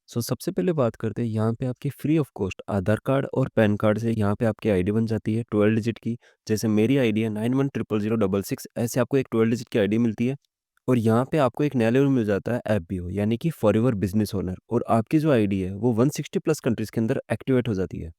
सबसे पहले बात करते हैं यहाँ पे आपकी free of cost Aadhaar card और पैन कार्ड से यहाँ पे आपकी आईडी बन जाती है 12 डिजिट की। जैसे मेरी आईडी है 91000066, ऐसे आपको एक 12 डिजिट की आईडी मिलती है। और यहाँ पे आपको एक नया लेवल मिल जाता है एफबीओ यानी कि फॉरएवर बिजनेस ओनर, और आपकी जो आईडी है वो 160 प्लस कंट्रीज के अंदर एक्टिवेट हो जाती है।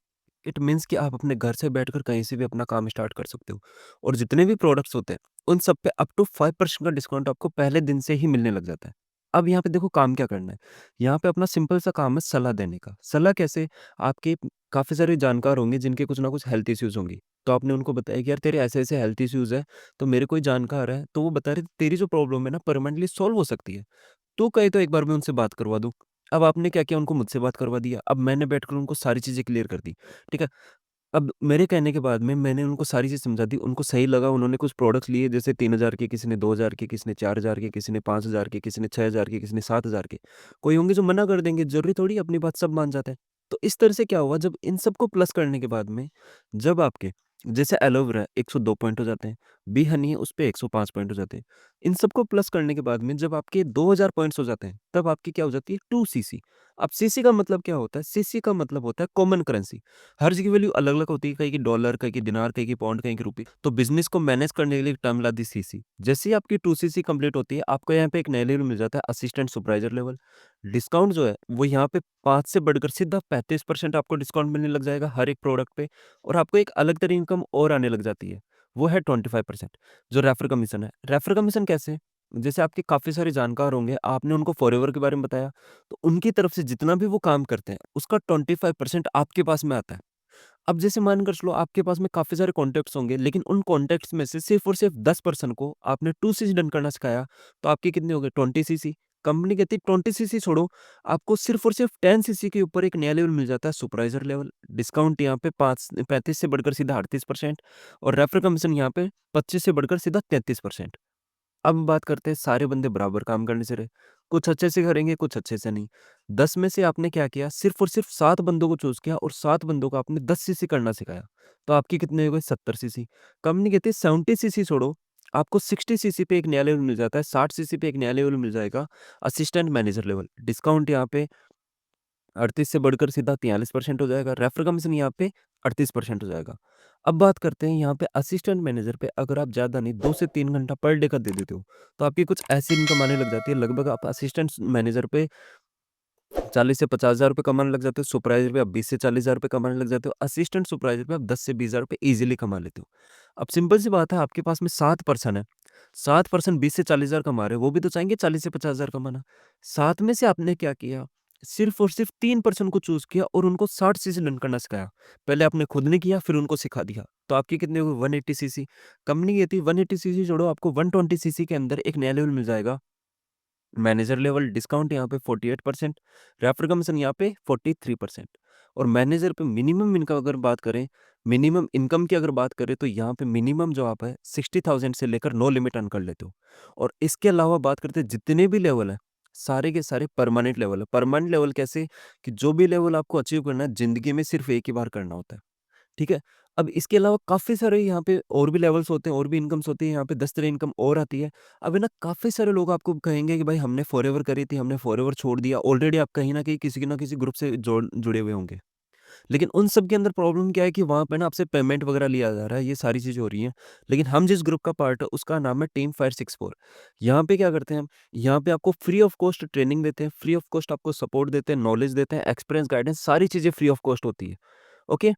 इट मीन्स कि आप अपने घर से बैठकर कहीं से भी अपना काम स्टार्ट कर सकते हो, और जितने भी प्रोडक्ट्स होते हैं उन सब पे अप टू 5% का डिस्काउंट आपको पहले दिन से ही मिलने लग जाता है। अब यहाँ पे देखो काम क्या करना है। यहाँ पे अपना सिंपल सा काम है सलाह देने का। सलाह कैसे? आपके काफ़ी सारे जानकार होंगे जिनके कुछ ना कुछ हेल्थ इश्यूज़ होंगी। तो आपने उनको बताया कि यार तेरे ऐसे-ऐसे हेल्थ इश्यूज़ है, तो मेरे कोई जानकार है, तो वो बता रहे थे तेरी जो प्रॉब्लम है ना परमानेंटली सॉल्व हो सकती है। तू कहे तो एक बार मैं उनसे बात करवा दूँ। अब आपने क्या किया, उनको मुझसे बात करवा दिया। अब मैंने बैठकर उनको सारी चीज़ें क्लियर कर दी। ठीक है? अब मेरे कहने के बाद में मैंने उनको सारी चीज़ समझा दी, उनको सही लगा, उन्होंने कुछ प्रोडक्ट्स लिए जैसे 3000 के, किसी ने 2000 के, किसी ने 4000 के, किसी ने 5000 के, किसी ने 6000 के, किसी ने 7000 के। कोई होंगे जो मना कर देंगे, ज़रूरी थोड़ी है अपनी बात सब मान जाते हैं। तो इस तरह से क्या हुआ, जब इन सबको प्लस करने के बाद में जब आपके जैसे एलोवेरा 102 पॉइंट हो जाते हैं, बी हनी है उस पे 105 पॉइंट हो जाते हैं। इन सबको प्लस करने के बाद में जब आपके 2000 पॉइंट्स हो जाते हैं, तब आपकी क्या हो जाती है 2 सीसी। अब सीसी का मतलब क्या होता है? सीसी का मतलब होता है कॉमन करेंसी। हर जगह वैल्यू अलग-अलग होती है, कहीं की डॉलर, कहीं की दिनार, कहीं की पाउंड, कहीं की रुपए। तो बिज़नेस को मैनेज करने के लिए एक टर्म ला दी सीसी। जैसे ही आपकी 2 सीसी कंप्लीट होती है, आपको यहाँ पे एक नया लेवल मिल जाता है असिस्टेंट सुपरवाइज़र लेवल। डिस्काउंट जो है वो यहाँ पे 5 से बढ़कर सीधा 35% आपको डिस्काउंट मिलने लग जाएगा हर एक प्रोडक्ट पे, और आपको एक अलग तरह की इनकम और आने लग जाती है। वो है 25% जो रेफर कमीशन है। रेफर कमीशन कैसे? जैसे आपके काफ़ी सारे जानकार होंगे, आपने उनको फॉरएवर के बारे में बताया, तो उनकी तरफ से जितना भी वो काम करते हैं, उसका 25% आपके पास में आता है। अब जैसे मानकर चलो आपके पास में काफ़ी सारे कॉन्टैक्ट्स होंगे, लेकिन उन कॉन्टैक्ट्स में से सिर्फ़ और सिर्फ़ 10% को आपने 2 सीसी डन करना सिखाया, तो आपके कितने हो गए 20 सीसी। कंपनी कहती है 20 सीसी छोड़ो, आपको सिर्फ़ और सिर्फ़ 10 सीसी के ऊपर एक नया लेवल मिल जाता है सुपरवाइज़र लेवल। डिस्काउंट यहाँ पे 5 35 से बढ़कर सीधा 38%, और रेफरल कमीशन यहाँ पे 25 से बढ़कर सीधा 33%। अब बात करते हैं सारे बंदे बराबर काम करने से रहे। कुछ अच्छे से करेंगे, कुछ अच्छे से नहीं। 10 में से आपने क्या किया, सिर्फ़ और सिर्फ़ 7 बंदों को चूज़ किया और 7 बंदों को आपने 10 सीसी करना सिखाया। तो आपके कितने हो गए 70 सीसी। कंपनी कहती है 70 सीसी छोड़ो, आपको 60 सीसी पे एक नया लेवल मिल जाता है, 60 सीसी पे एक नया लेवल मिल जाएगा असिस्टेंट मैनेजर लेवल। डिस्काउंट यहाँ पे 38 से बढ़कर सीधा 43% हो जाएगा। रेफरल कमीशन यहाँ पे 38% हो जाएगा। अब बात करते हैं यहाँ पे असिस्टेंट मैनेजर पे, अगर आप ज़्यादा नहीं 2 से 3 घंटा पर डे का दे देते हो, तो आपकी कुछ ऐसी इनकम आने लग जाती है, लगभग आप असिस्टेंट मैनेजर पे 40 से 50,000 रुपए कमाने लग जाते हो, सुपरवाइज़र पे आप 20 से 40,000 रुपए कमाने लग जाते हो, असिस्टेंट सुपरवाइज़र पे आप 10 से 20,000 रुपए ईज़िली कमा लेते हो। अब सिंपल सी बात है, आपके पास में 7 पर्सन है, 7 पर्सन 20 से 40,000 कमा रहे हैं, वो भी तो चाहेंगे 40 से 50,000 कमाना। 7 में से आपने क्या किया, सिर्फ़ और सिर्फ़ 3 पर्सन को चूज़ किया और उनको 60 सीसी रन करना सिखाया। पहले आपने खुद ने किया, फिर उनको सिखा दिया। तो आपके कितने हुए 180 सीसी। कंपनी कहती है 180 सीसी छोड़ो, आपको 120 सीसी के अंदर एक नया लेवल मिल जाएगा मैनेजर लेवल। डिस्काउंट यहाँ पे 48%, रेफर कमीशन यहाँ पे 43%। और मैनेजर पे मिनिमम इनकम अगर बात करें, मिनिमम इनकम की अगर बात करें, तो यहाँ पे मिनिमम जो आप है 60,000 से लेकर नो लिमिट अर्न कर लेते हो। और इसके अलावा बात करते हैं जितने भी लेवल है, सारे के सारे परमानेंट लेवल है। परमानेंट लेवल कैसे? कि जो भी लेवल आपको अचीव करना है ज़िंदगी में सिर्फ एक ही बार करना होता है। ठीक है? अब इसके अलावा काफ़ी सारे यहाँ पे और भी लेवल्स होते हैं, और भी इनकम्स होती है, यहाँ पे 10 तरह इनकम और आती है। अब है ना, काफ़ी सारे लोग आपको कहेंगे कि भाई हमने फॉरएवर करी थी, हमने फॉरएवर छोड़ दिया। ऑलरेडी आप कहीं न कहीं किसी न किसी ग्रुप से जुड़े हुए होंगे। लेकिन उन सब के अंदर प्रॉब्लम क्या है कि वहाँ पे ना आपसे पेमेंट वगैरह लिया जा रहा है, ये सारी चीज़ें हो रही हैं। लेकिन हम जिस ग्रुप का पार्ट है उसका नाम है टीम फायर 64। यहाँ पे क्या करते हैं हम, यहाँ पे आपको फ्री ऑफ कॉस्ट ट्रेनिंग देते हैं, फ्री ऑफ कॉस्ट आपको सपोर्ट देते हैं, नॉलेज देते हैं, एक्सपीरियंस गाइडेंस सारी चीज़ें फ्री ऑफ कॉस्ट होती है। ओके?